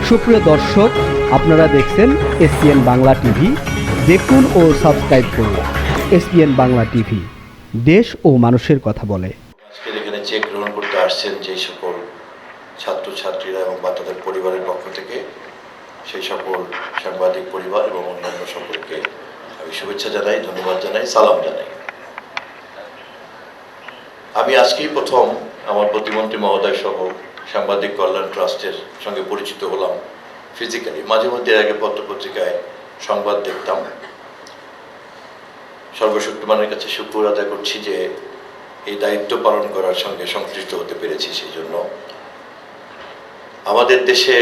সুপ্রিয় দর্শক, আপনারা দেখছেন এসপিএন বাংলা টিভি। দেখুন ও সাবস্ক্রাইব করুন এসপিএন বাংলা টিভি, দেশ ও মানুষের কথা বলে। আজকের এখানে চেক গ্রহণ করতে আসছেন যে সকল ছাত্রছাত্রীরা এবং বা তাদের পরিবারের পক্ষ থেকে, সেই সকল সাংবাদিক পরিবার এবং অন্যান্য সকলকে আমি শুভেচ্ছা জানাই, ধন্যবাদ জানাই, সালাম জানাই। আমি আজকেই প্রথম আমার প্রতিমন্ত্রী মহোদয় সহ সাংবাদিক কল্যাণ ট্রাস্টের সঙ্গে পরিচিত হলাম ফিজিক্যালি। মাঝে মধ্যে আগে পত্রপত্রিকায় সংবাদ দেখতাম। সর্বশক্তিমানের কাছে শুকর আদায় করছি যে এই দায়িত্ব পালন করার সঙ্গে সংশ্লিষ্ট হতে পেরেছি। সেই জন্য আমাদের দেশে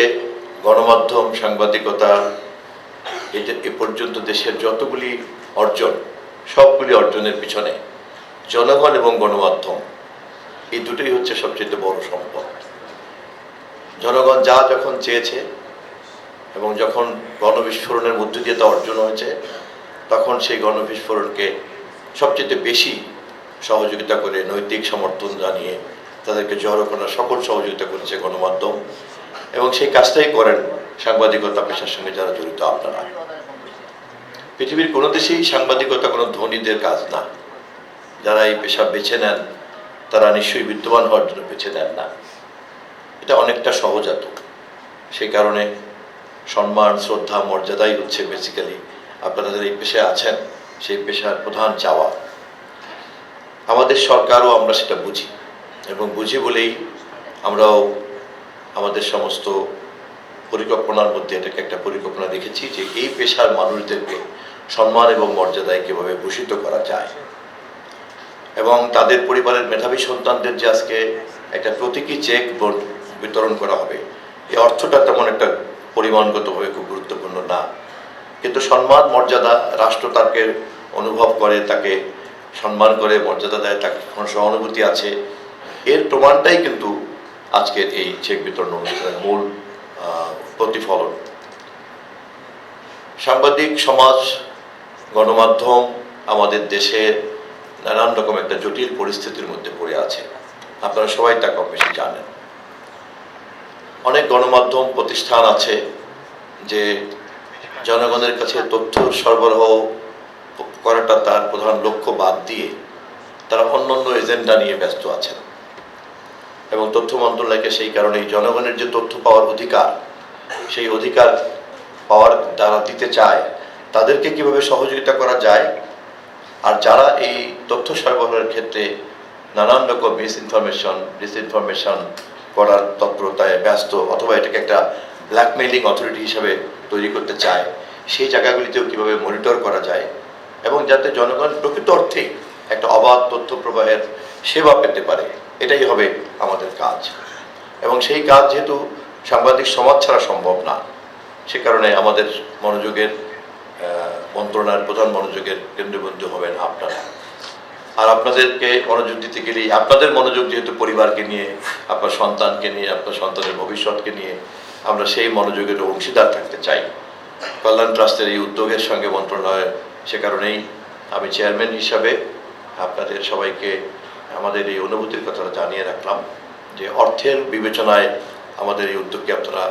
গণমাধ্যম, সাংবাদিকতা, এটা এ পর্যন্ত দেশের যতগুলি অর্জন, সবগুলি অর্জনের পিছনে জনগণ এবং গণমাধ্যম, এই দুটোই হচ্ছে সবচেয়ে বড় সম্পদ। জনগণ যা যখন চেয়েছে এবং যখন গণবিস্ফোরণের মধ্য দিয়ে তা অর্জন হয়েছে, তখন সেই গণবিস্ফোরণকে সবচেয়ে বেশি সহযোগিতা করে, নৈতিক সমর্থন জানিয়ে তাদেরকে জড়ো করার সকল সহযোগিতা করেছে গণমাধ্যম। এবং সেই কাজটাই করেন সাংবাদিকতা পেশার সঙ্গে যারা জড়িত আপনারা। পৃথিবীর কোনো দেশেই সাংবাদিকতা কোনো ধনীদের কাজ না। যারা এই পেশা বেছে নেন তারা নিশ্চয়ই বিদ্যমান হওয়ার জন্য বেছে নেন না। এটা অনেকটা সহজাত। সেই কারণে সম্মান, শ্রদ্ধা, মর্যাদাই হচ্ছে বেসিক্যালি আপনারা যারা এই পেশায় আছেন সেই পেশার প্রধান চাওয়া। আমাদের সরকারও আমরা সেটা বুঝি, এবং বুঝি বলেই আমরাও আমাদের সমস্ত পরিকল্পনার মধ্যে এটাকে একটা পরিকল্পনা রেখেছি যে এই পেশার মানুষদেরকে সম্মান এবং মর্যাদায় কীভাবে ভূষিত করা যায়, এবং তাদের পরিবারের মেধাবী সন্তানদের যে আজকে একটা প্রতীকী চেক বিতরণ করা হবে, এই অর্থটা তেমন একটা পরিমাণগতভাবে খুব গুরুত্বপূর্ণ না, কিন্তু সম্মান, মর্যাদা, রাষ্ট্র তাকে অনুভব করে, তাকে সম্মান করে, মর্যাদা দেয়, তাকে সহানুভূতি আছে, এর প্রমাণটাই কিন্তু আজকের এই চেক বিতরণ অনুষ্ঠানের মূল প্রতিফলন। সাংবাদিক সমাজ, গণমাধ্যম আমাদের দেশে নানান রকম একটা জটিল পরিস্থিতির মধ্যে পড়ে আছে। আপনারা সবাই তা কম বেশি জানেন। অনেক গণমাধ্যম প্রতিষ্ঠান আছে যে জনগণের কাছে তথ্য সরবরাহ করাটা তার প্রধান লক্ষ্য বাদ দিয়ে তারা অন্যান্য এজেন্ডা নিয়ে ব্যস্ত আছেন। এবং তথ্য মন্ত্রণালয়কে সেই কারণেই জনগণের যে তথ্য পাওয়ার অধিকার, সেই অধিকার পাওয়ার যারা দিতে চায় তাদেরকে কিভাবে সহযোগিতা করা যায়, আর যারা এই তথ্য সরবরাহের ক্ষেত্রে নানান রকম ডিসইনফরমেশন করার তৎপরতায় ব্যস্ত, অথবা এটাকে একটা ব্ল্যাকমেইলিং অথরিটি হিসাবে তৈরি করতে চায়, সেই জায়গাগুলিতেও কীভাবে মনিটর করা যায়, এবং যাতে জনগণ প্রকৃত অর্থেই একটা অবাধ তথ্য প্রবাহের সেবা পেতে পারে, এটাই হবে আমাদের কাজ। এবং সেই কাজ যেহেতু সাংবাদিক সমাজ ছাড়া সম্ভব না, সে কারণে আমাদের মনোযোগের মন্ত্রণালয়ের প্রধান মনোযোগের কেন্দ্রবিন্দু হবেন আপনারা। আর আপনাদেরকে মনোযোগ দিতে গেলেই আপনাদের মনোযোগ যেহেতু পরিবারকে নিয়ে, আপনার সন্তানকে নিয়ে, আপনার সন্তানের ভবিষ্যৎকে নিয়ে, আমরা সেই মনোযোগের অংশীদার থাকতে চাই। কল্যাণ ট্রাস্টের এই উদ্যোগের সঙ্গে মন্ত্রণালয়, সে কারণেই আমি চেয়ারম্যান হিসাবে আপনাদের সবাইকে আমাদের এই অনুভূতির কথাটা জানিয়ে রাখলাম যে অর্থের বিবেচনায় আমাদের এই উদ্যোগকে আপনারা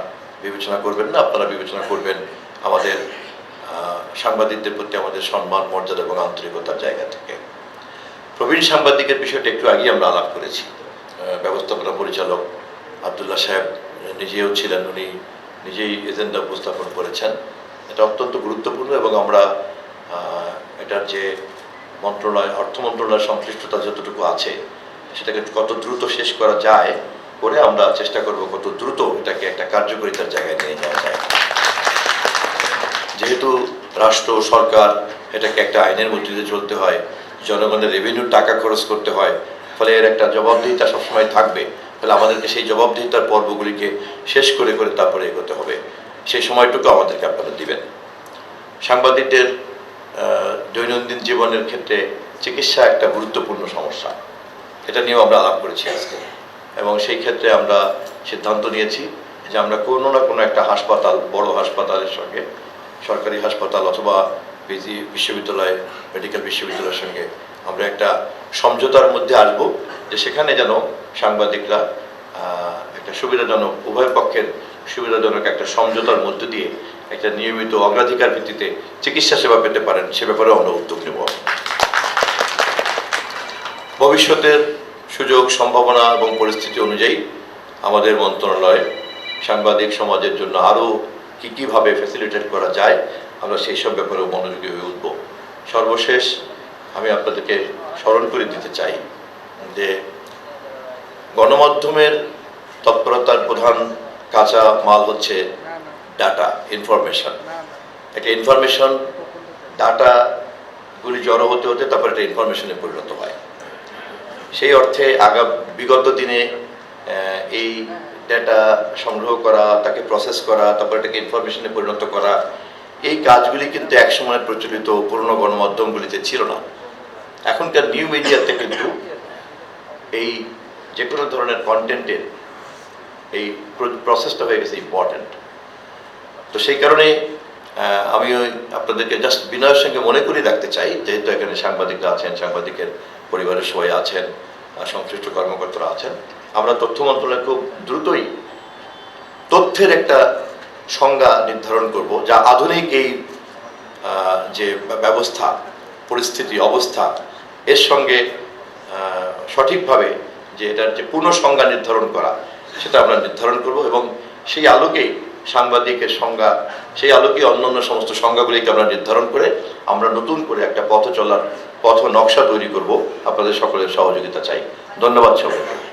বিবেচনা করবেন না, আপনারা বিবেচনা করবেন আমাদের সাংবাদিকদের প্রতি আমাদের সম্মান, মর্যাদা এবং আন্তরিকতার জায়গা থেকে। প্রবীণ সাংবাদিকের বিষয়টা একটু আগেই আমরা আলাপ করেছি। ব্যবস্থাপনা পরিচালক আবদুল্লাহ সাহেব নিজেও ছিলেন, উনি নিজেই এজেন্ডা উপস্থাপন করেছেন। এটা অত্যন্ত গুরুত্বপূর্ণ, এবং আমরা এটার যে মন্ত্রণালয়, অর্থ মন্ত্রণালয়ের সংশ্লিষ্টতা যতটুকু আছে সেটাকে কত দ্রুত শেষ করা যায় করে আমরা চেষ্টা করব কত দ্রুত এটাকে একটা কার্যকরিতার জায়গায় নিয়ে যাওয়া যায়। যেহেতু রাষ্ট্র, সরকার এটাকে একটা আইনের মধ্যে দিয়ে চলতে হয়, জনগণের রেভিনিউ টাকা খরচ করতে হয়, ফলে এর একটা জবাবদিহিতা সবসময় থাকবে। ফলে আমাদেরকে সেই জবাবদিহিতার পর্বগুলিকে শেষ করে করে তারপরে এগোতে হবে। সেই সময়টুকু আমাদেরকে আপনারা দিবেন। সাংবাদিকদের দৈনন্দিন জীবনের ক্ষেত্রে চিকিৎসা একটা গুরুত্বপূর্ণ সমস্যা, এটা নিয়েও আমরা আলাপ করেছি আজকে। এবং সেই ক্ষেত্রে আমরা সিদ্ধান্ত নিয়েছি যে আমরা কোনো না কোনো একটা হাসপাতাল, বড় হাসপাতালের সঙ্গে, সরকারি হাসপাতাল অথবা বিশ্ববিদ্যালয়, মেডিকেল বিশ্ববিদ্যালয়ের সঙ্গে আমরা একটা সমঝোতার মধ্যে আসব, যে সেখানে যেন সাংবাদিকরা একটা সুবিধাজনক, উভয় পক্ষের সুবিধাজনক একটা সমঝোতার মধ্য দিয়ে একটা নিয়মিত অগ্রাধিকার ভিত্তিতে চিকিৎসা সেবা পেতে পারেন, সে ব্যাপারে আমরা উদ্যোগ নেব। ভবিষ্যতের সুযোগ, সম্ভাবনা এবং পরিস্থিতি অনুযায়ী আমাদের মন্ত্রণালয় সাংবাদিক সমাজের জন্য আরও কীভাবে ফ্যাসিলিটেট করা যায়, আমরা সেই সব ব্যাপারেও মনোযোগী হয়ে উঠব। সর্বশেষ আমি আপনাদেরকে স্মরণ করে দিতে চাই যে গণমাধ্যমের তৎপরতার প্রধান কাঁচা মাল হচ্ছে ডাটা, ইনফরমেশন। একটা ইনফরমেশন, ডাটাগুলি জড়ো হতে হতে তারপর একটা ইনফরমেশনে পরিণত হয়। সেই অর্থে বিগত দিনে এই ডেটা সংগ্রহ করা, তাকে প্রসেস করা, তারপর এটাকে ইনফরমেশনে পরিণত করা, এই কাজগুলি কিন্তু একসময় প্রচলিত পুরনো গণমাধ্যমগুলিতে ছিল না। এখনকার নিউ মিডিয়াতে কিন্তু এই যে কোনো ধরনের কন্টেন্টের এই প্রসেসটা হয়ে গেছে ইম্পর্ট্যান্ট। তো সেই কারণে আমি আপনাদেরকে জাস্ট বিনয়ের সঙ্গে মনে করিয়ে রাখতে চাই, যেহেতু এখানে সাংবাদিকরা আছেন, সাংবাদিকের পরিবারের সবাই আছেন, সংশ্লিষ্ট কর্মকর্তারা আছেন, আমরা তথ্য মন্ত্রণালয় খুব দ্রুতই তথ্যের একটা সংজ্ঞা নির্ধারণ করব, যা আধুনিক এই যে ব্যবস্থা, পরিস্থিতি, অবস্থা, এর সঙ্গে সঠিকভাবে যে এটার যে পূর্ণ সংজ্ঞা নির্ধারণ করা, সেটা আমরা নির্ধারণ করব এবং সেই আলোকেই সাংবাদিকের সংজ্ঞা, সেই আলোকে অন্যান্য সমস্ত সংজ্ঞাগুলিকে আমরা নির্ধারণ করে আমরা নতুন করে একটা পথ নকশা তৈরি করব। আপনাদের সকলের সহযোগিতা চাই। ধন্যবাদ সবাইকে।